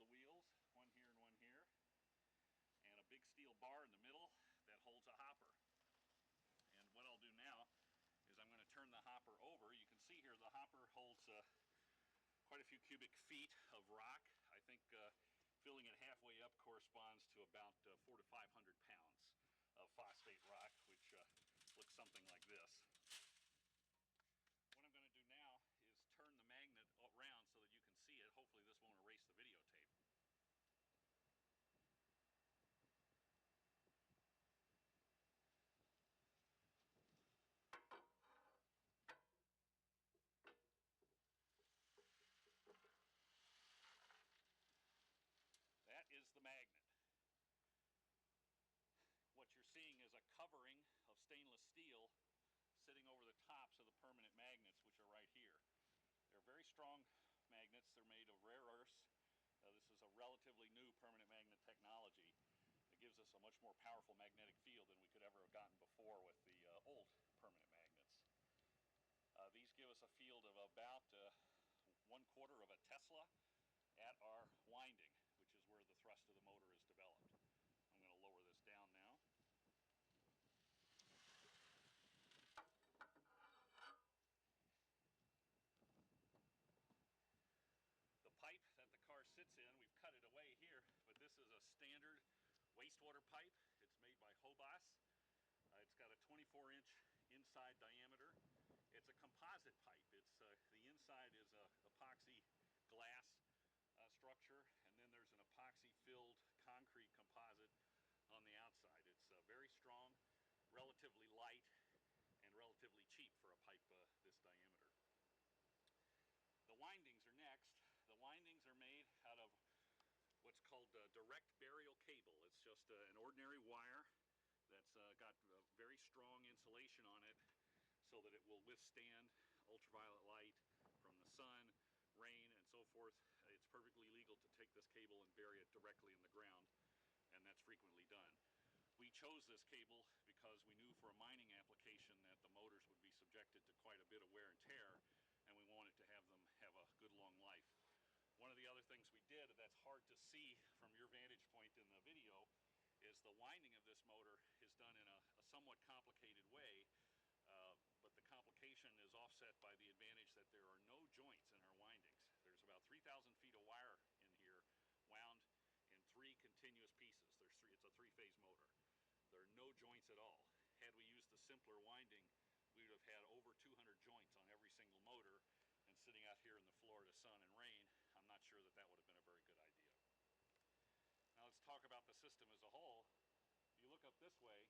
the wheels, one here and one here, and a big steel bar in the middle that holds a hopper. And what I'll do now is I'm going to turn the hopper over. You can see here the hopper holds quite a few cubic feet of rock. I think filling it halfway up corresponds to about 400 to 500 pounds of phosphate rock, which looks something like this. What I'm going to do now is turn the magnet around so that you can see it. Hopefully this won't erase the videotape. That is the magnet. What you're seeing is a covering of stainless steel sitting over the tops of the permanent magnets, which are right here. They're very strong magnets. They're made of rare earths. This is a relatively new permanent magnet technology. It gives us a much more powerful magnetic field than we could ever have gotten before with the old permanent magnets. These give us a field of about 1/4 of a Tesla at our winding, which is where the thrust of the motor is developed. I'm going to lower this down now. The pipe that the car sits in, we've cut it away here, but this is a standard wastewater pipe. It's made by Hobas. It's got a 24-inch inside diameter. It's a composite pipe. It's the inside is a epoxy glass structure, and then there's an epoxy-filled concrete composite on the outside. It's very strong, relatively light, and relatively cheap for a pipe this diameter. The windings are next. The windings are made out of what's called direct burial cable. It's just an ordinary wire that's got very strong insulation on it so that it will withstand ultraviolet light from the sun, rain, and so forth. It's perfectly legal to take this cable and bury it directly in the ground, and that's frequently done. We chose this cable because we knew for a mining application that the motors would be subjected to quite a bit of wear and tear, and we wanted to have them have a good long life. One of the other things we did that's hard to see from your vantage point in the video is the winding of this motor is done in a somewhat complicated way, but the complication is offset by the advantage that there are no joints in our windings. There's about 3,000 feet of wire in here wound in 3 continuous pieces. It's a 3-phase motor. There are no joints at all. Had we used the simpler winding, we would have had over 200 joints on every single motor, and sitting out here in the Florida sun and rain, I'm not sure that that would have been a very good idea. Now let's talk about the system as a whole. If you look up this way,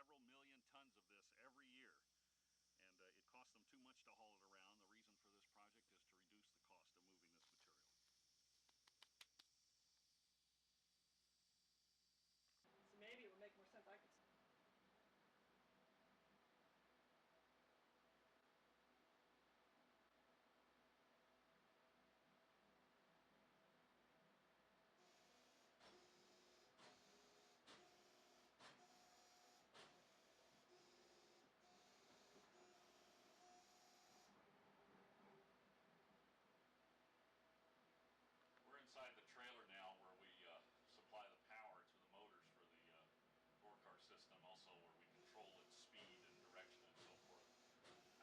several million tons of this every year. And it costs them too much to haul it around. The reason for this project is to reduce the cost of moving this material. So maybe it would make more sense. I could. We're inside the trailer now where we supply the power to the motors for the Orcar system, also where we control its speed and direction and so forth.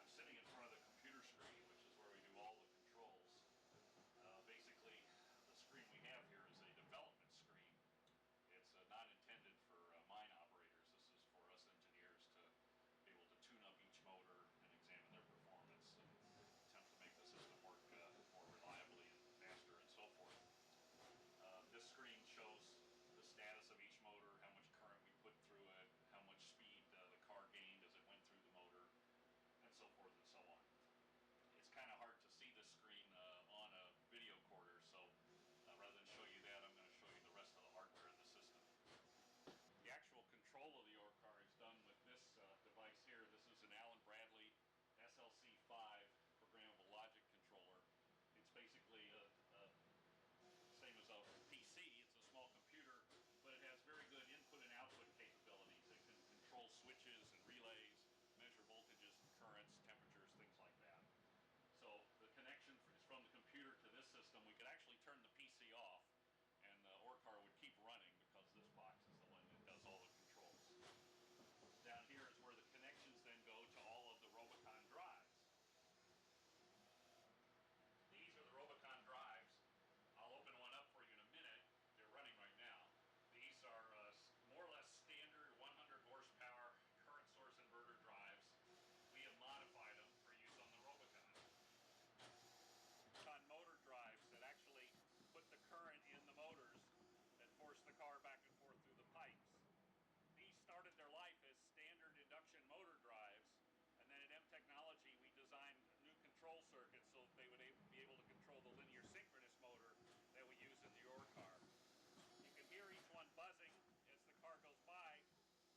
I'm sitting in front of the computer screen, which is where we do all the controls. Basically, the screen we have here is a development screen. It's not intended for mine operators. This is for us engineers to be able to tune up each motor and examine their performance and attempt to make the system work more reliably and faster and so forth. This screen shows the status of each motor, how much current we put through it, how much speed the car gained as it went through the motor, and so forth and so on. It's kind of hard to see this screen on a video recorder, so rather than show you that, I'm going to show you the rest of the hardware in the system. The actual control of the Orcar is done with this device here. This is an Allen Bradley SLC5 programmable logic controller. It's basically same as a PC. It's a small computer, but it has very good input and output capabilities. It can control switches and relays, measure voltages and currents, temperatures, things like that. So the connection is from the computer to this system. We could actually turn the PC off and the Orcar would keep running because this box is the one that does all the controls. Down here is where the connections then go to all of the Robicon drives. These are the Robicon drives. I'll open one up for you in a minute. They're running right now. These are more or less standard 100 horsepower current source inverter drives. We have modified them for use on the Robicon. On motor drives that actually put the current in the motors that force the car back and forth through the pipes. These started their life as standard induction motor drives, and then at M Technology we designed new control circuits so that they would be able to control the linear synchronous motor that we use in the Orcar. You can hear each one buzzing as the car goes by.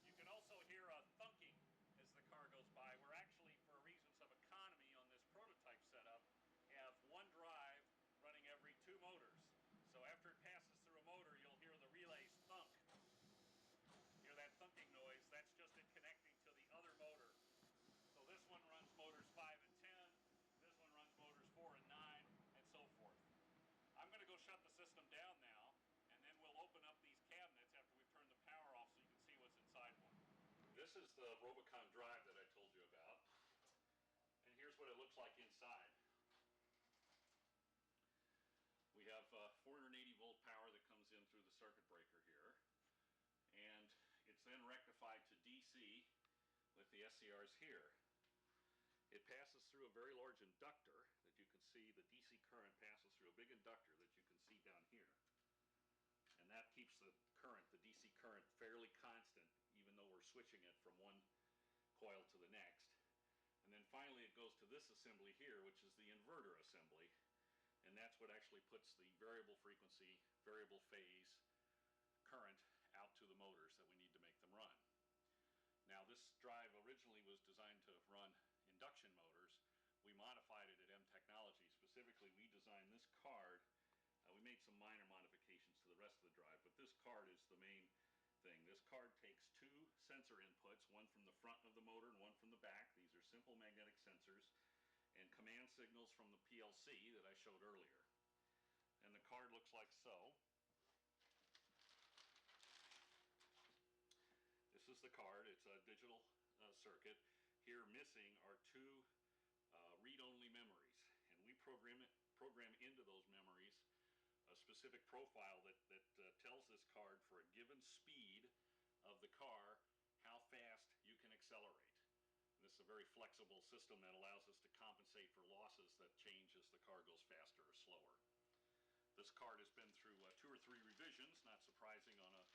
You can also hear a thunking as the car goes by. We're actually, for reasons of economy on this prototype setup, have one drive running every 2 motors. So after it passes through a motor, you'll hear the relays thunk. Hear that thunking noise? That's just it connecting to the other motor. So this one runs motors 5 and 10, this one runs motors 4 and 9, and so forth. I'm going to go shut the system down now, and then we'll open up these cabinets after we've turned the power off so you can see what's inside one. This is the Robicon drive that I told you about, and here's what it looks like inside. We have 480 volt power that comes in through the circuit breaker here, and it's then rectified to DC with the SCRs here. It passes through a very large inductor that you can see. The DC current passes through a big inductor that you can see down here. And that keeps the current, the DC current, fairly constant, even though we're switching it from one coil to the next. And then finally it goes to this assembly here, which is the inverter assembly. And that's what actually puts the variable frequency, variable phase current out to the motors that we need to make them run. Now this drive originally was designed to run induction motors. We modified it at M Technology. Specifically, we designed this card. We made some minor modifications to the rest of the drive, but this card is the main thing. This card takes 2 sensor inputs, one from the front of the motor and one from the back. These are simple magnetic sensors, and command signals from the PLC that I showed earlier. And the card looks like so. This is the card. It's a digital circuit. Here missing are 2 read-only memories, and we program into those memories a specific profile that tells this card for a given speed of the car how fast you can accelerate. And this is a very flexible system that allows us to compensate for losses that change as the car goes faster or slower. This card has been through 2 or 3 revisions, not surprising on a